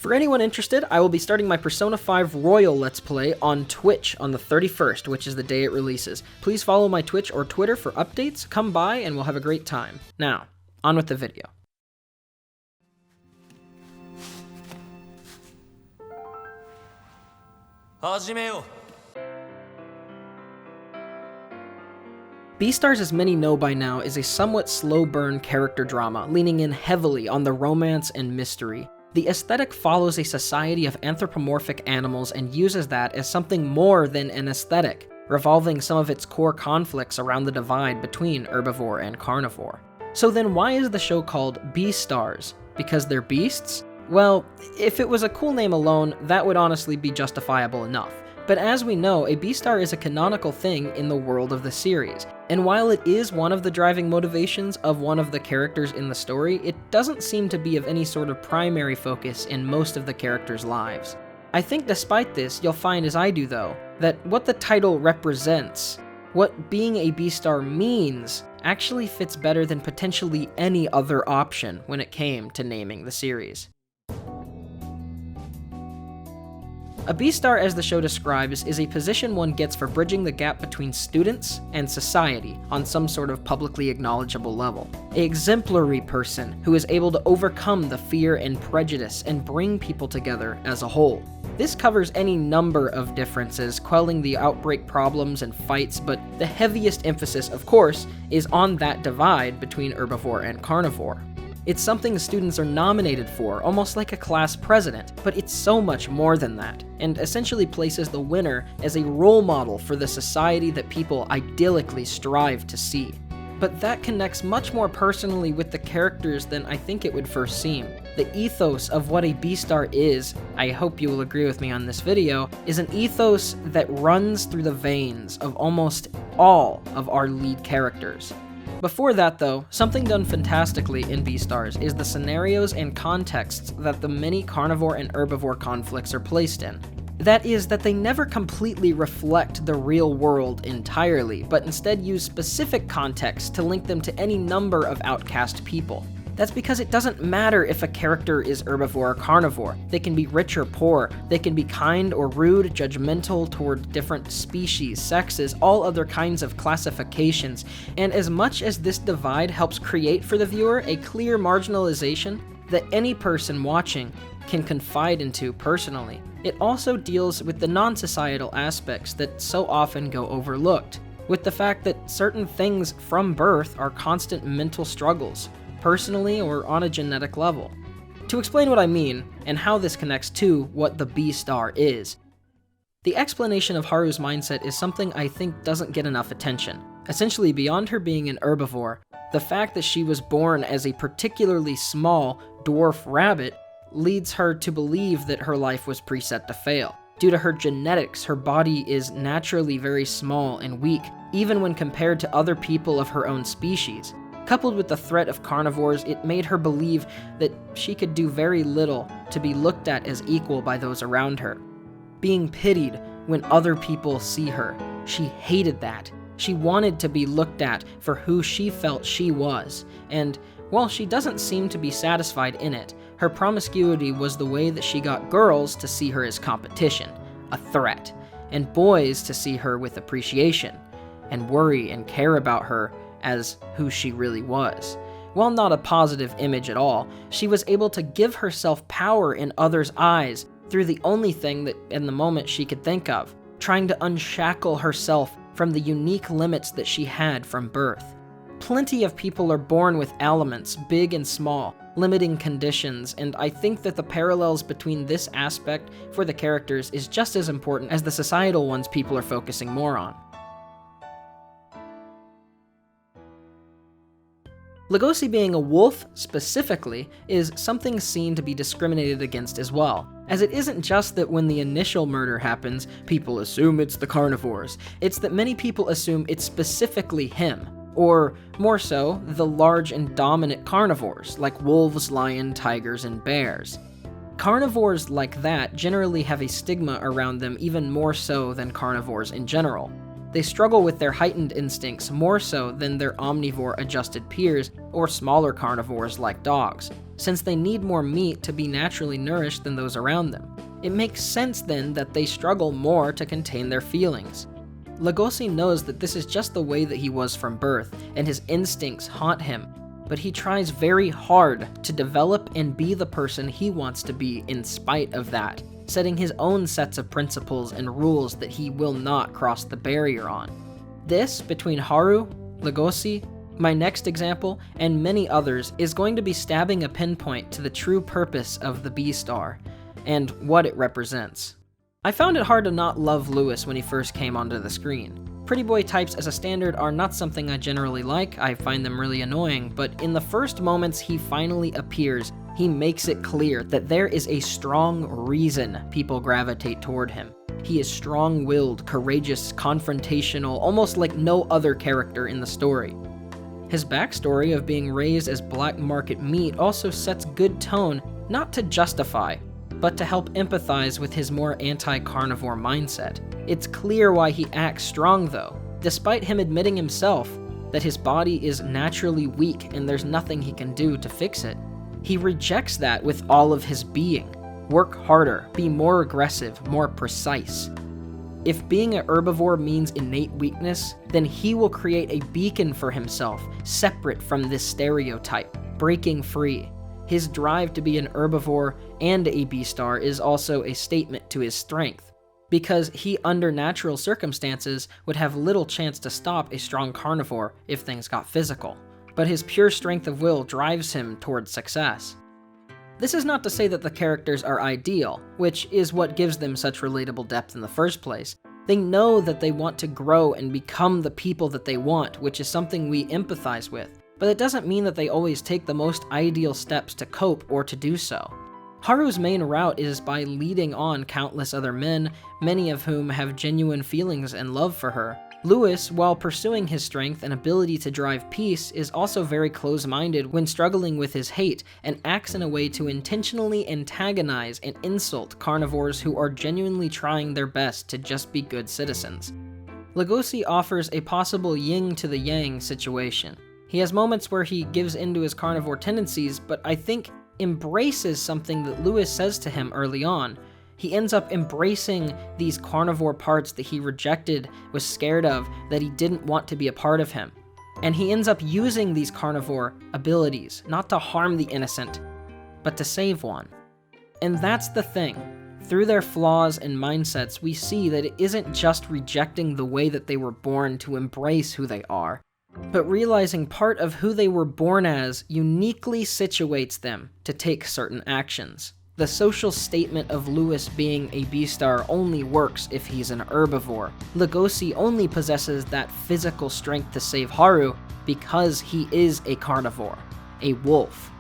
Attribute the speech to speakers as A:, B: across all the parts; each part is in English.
A: For anyone interested, I will be starting my Persona 5 Royal Let's Play on Twitch on the 31st, which is the day it releases. Please follow my Twitch or Twitter for updates, come by, and we'll have a great time. Now, on with the video. Beastars, as many know by now, is a somewhat slow-burn character drama, leaning in heavily on the romance and mystery. The aesthetic follows a society of anthropomorphic animals and uses that as something more than an aesthetic, revolving some of its core conflicts around the divide between herbivore and carnivore. So then why is the show called Beastars? Because they're beasts? Well, if it was a cool name alone, that would honestly be justifiable enough. But as we know, a Beastar is a canonical thing in the world of the series, and while it is one of the driving motivations of one of the characters in the story, it doesn't seem to be of any sort of primary focus in most of the characters' lives. I think despite this, you'll find, as I do though, that what the title represents, what being a Beastar means, actually fits better than potentially any other option when it came to naming the series. A Beastar, as the show describes, is a position one gets for bridging the gap between students and society on some sort of publicly acknowledgeable level. An exemplary person who is able to overcome the fear and prejudice and bring people together as a whole. This covers any number of differences, quelling the outbreak problems and fights, but the heaviest emphasis, of course, is on that divide between herbivore and carnivore. It's something students are nominated for, almost like a class president, but it's so much more than that, and essentially places the winner as a role model for the society that people idyllically strive to see. But that connects much more personally with the characters than I think it would first seem. The ethos of what a Beastar is, I hope you will agree with me on this video, is an ethos that runs through the veins of almost all of our lead characters. Before that though, something done fantastically in Beastars is the scenarios and contexts that the many carnivore and herbivore conflicts are placed in. That is, that they never completely reflect the real world entirely, but instead use specific context to link them to any number of outcast people. That's because it doesn't matter if a character is herbivore or carnivore. They can be rich or poor, they can be kind or rude, judgmental toward different species, sexes, all other kinds of classifications, and as much as this divide helps create for the viewer a clear marginalization that any person watching can confide into personally, it also deals with the non-societal aspects that so often go overlooked, with the fact that certain things from birth are constant mental struggles, personally or on a genetic level. To explain what I mean, and how this connects to what the Beastar is, the explanation of Haru's mindset is something I think doesn't get enough attention. Essentially, beyond her being an herbivore, the fact that she was born as a particularly small dwarf rabbit leads her to believe that her life was preset to fail. Due to her genetics, her body is naturally very small and weak, even when compared to other people of her own species. Coupled with the threat of carnivores, it made her believe that she could do very little to be looked at as equal by those around her. Being pitied when other people see her, she hated that. She wanted to be looked at for who she felt she was, and while she doesn't seem to be satisfied in it, her promiscuity was the way that she got girls to see her as competition, a threat, and boys to see her with appreciation, and worry and care about her as who she really was. While not a positive image at all, she was able to give herself power in others' eyes through the only thing that in the moment she could think of, trying to unshackle herself from the unique limits that she had from birth. Plenty of people are born with elements, big and small, limiting conditions, and I think that the parallels between this aspect for the characters is just as important as the societal ones people are focusing more on. Legosi being a wolf, specifically, is something seen to be discriminated against as well, as it isn't just that when the initial murder happens, people assume it's the carnivores, it's that many people assume it's specifically him, or more so, the large and dominant carnivores, like wolves, lions, tigers, and bears. Carnivores like that generally have a stigma around them even more so than carnivores in general. They struggle with their heightened instincts more so than their omnivore-adjusted peers or smaller carnivores like dogs. since they need more meat to be naturally nourished than those around them. It makes sense then that they struggle more to contain their feelings. Legosi knows that this is just the way that he was from birth, and his instincts haunt him, but he tries very hard to develop and be the person he wants to be in spite of that, setting his own sets of principles and rules that he will not cross the barrier on. This, between Haru, Legosi, my next example, and many others, is going to be stabbing a pinpoint to the true purpose of the Beastar, and what it represents. I found it hard to not love Lewis when he first came onto the screen. Pretty boy types as a standard are not something I generally like, I find them really annoying, but in the first moments he finally appears, he makes it clear that there is a strong reason people gravitate toward him. He is strong-willed, courageous, confrontational, almost like no other character in the story. His backstory of being raised as black market meat also sets good tone, not to justify, but to help empathize with his more anti-carnivore mindset. It's clear why he acts strong though, despite him admitting himself that his body is naturally weak and there's nothing he can do to fix it. He rejects that with all of his being. Work harder, be more aggressive, more precise. If being an herbivore means innate weakness, then he will create a beacon for himself, separate from this stereotype, breaking free. His drive to be an herbivore and a Beastar is also a statement to his strength, because he, under natural circumstances, would have little chance to stop a strong carnivore if things got physical. But his pure strength of will drives him towards success. This is not to say that the characters are ideal, which is what gives them such relatable depth in the first place. They know that they want to grow and become the people that they want, which is something we empathize with, but it doesn't mean that they always take the most ideal steps to cope or to do so. Haru's main route is by leading on countless other men, many of whom have genuine feelings and love for her. Lewis, while pursuing his strength and ability to drive peace, is also very close-minded when struggling with his hate, and acts in a way to intentionally antagonize and insult carnivores who are genuinely trying their best to just be good citizens. Legosi offers a possible yin to the yang situation. He has moments where he gives into his carnivore tendencies, but I think embraces something that Lewis says to him early on. He ends up embracing these carnivore parts that he rejected, was scared of, that he didn't want to be a part of him. And he ends up using these carnivore abilities, not to harm the innocent, but to save one. And that's the thing. Through their flaws and mindsets, we see that it isn't just rejecting the way that they were born to embrace who they are, but realizing part of who they were born as uniquely situates them to take certain actions. The social statement of Lewis being a Beastar only works if he's an herbivore. Legosi only possesses that physical strength to save Haru because he is a carnivore, a wolf.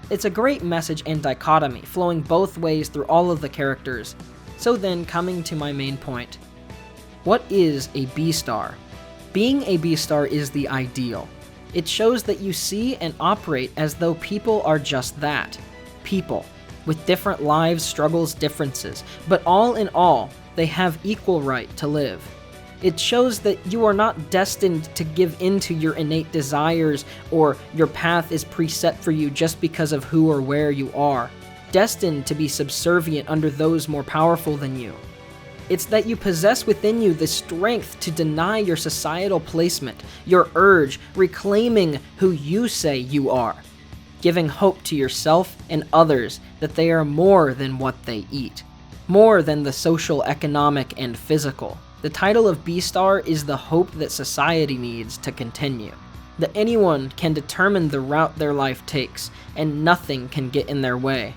A: It's a great message and dichotomy, flowing both ways through all of the characters. So then, coming to my main point. What is a Beastar? Being a Beastar is the ideal. It shows that you see and operate as though people are just that. People. With different lives, struggles, differences, but all in all, they have equal right to live. It shows that you are not destined to give in to your innate desires, or your path is preset for you just because of who or where you are, destined to be subservient under those more powerful than you. It's that you possess within you the strength to deny your societal placement, your urge, reclaiming who you say you are, giving hope to yourself and others that they are more than what they eat, more than the social, economic, and physical. The title of Beastar is the hope that society needs to continue, that anyone can determine the route their life takes, and nothing can get in their way.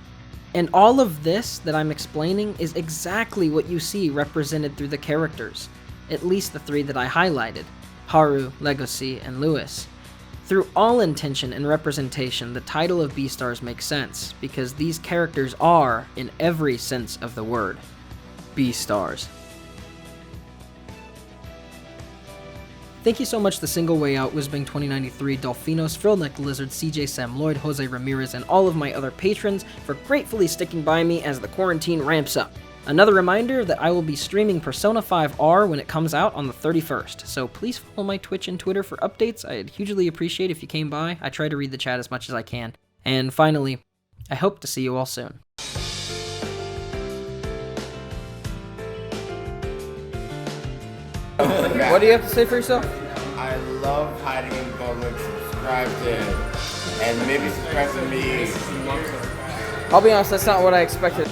A: And all of this that I'm explaining is exactly what you see represented through the characters, at least the three that I highlighted, Haru, Legosi, and Lewis. Through all intention and representation, the title of Beastars makes sense, because these characters are, in every sense of the word, Beastars. Thank you so much to Single Way Out, Whizbang 2093, Dolphinos, Frillneck Lizard, CJ Sam Lloyd, Jose Ramirez, and all of my other patrons for gratefully sticking by me as the quarantine ramps up. Another reminder that I will be streaming Persona 5R when it comes out on the 31st, so please follow my Twitch and Twitter for updates. I'd hugely appreciate if you came by. I try to read the chat as much as I can. And finally, I hope to see you all soon. What do you have to say for yourself?
B: I love hiding in public. Subscribe to him. And maybe subscribe to me.
A: I'll be honest, that's not what I expected.